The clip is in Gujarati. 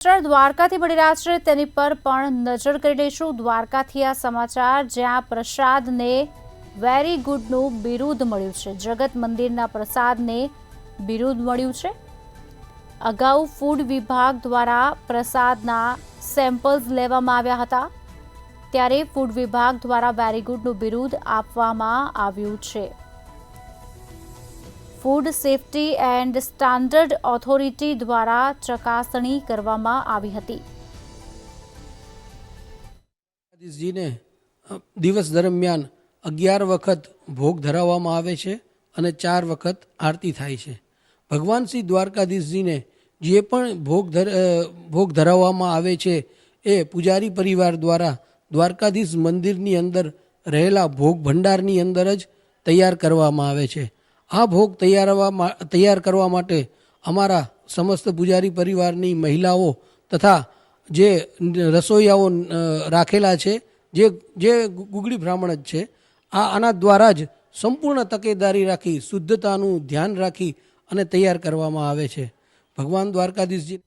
દ્વારકાથી મળી રહ્યા છે તેની પર પણ નજર કરી લઈશું। દ્વારકાથી આ સમાચાર, જ્યાં પ્રસાદને વેરી ગુડનું બિરુદ મળ્યું છે। જગત મંદિરના પ્રસાદને બિરુદ મળ્યું છે। અગાઉ ફૂડ વિભાગ દ્વારા પ્રસાદના સેમ્પલ્સ લેવામાં આવ્યા હતા, ત્યારે ફૂડ વિભાગ દ્વારા વેરી ગુડનું બિરુદ આપવામાં આવ્યું છે। Food safety and standard authority દ્વારા ચકાસણી કરવામાં આવી હતી। જીને દિવસ દરમિયાન 11 વખત ભોગ ધરાવવામાં આવે છે અને 4 વખત આરતી થાય છે। ભગવાન શ્રી દ્વારકાધીશજીને જે પણ ભોગ ધરાવવામાં આવે છે એ પૂજારી પરિવાર દ્વારા દ્વારકાધીશ મંદિરની અંદર રહેલા ભોગ ભંડારની અંદર જ તૈયાર કરવામાં આવે છે। આ ભોગ તૈયાર કરવા માટે અમારા સમસ્ત પૂજારી પરિવારની મહિલાઓ તથા જે રસોઈયાઓ રાખેલા છે, જે ગુગળી બ્રાહ્મણ જ છે, આના દ્વારા જ સંપૂર્ણ તકેદારી રાખી, શુદ્ધતાનું ધ્યાન રાખી અને તૈયાર કરવામાં આવે છે। ભગવાન દ્વારકાધીશજી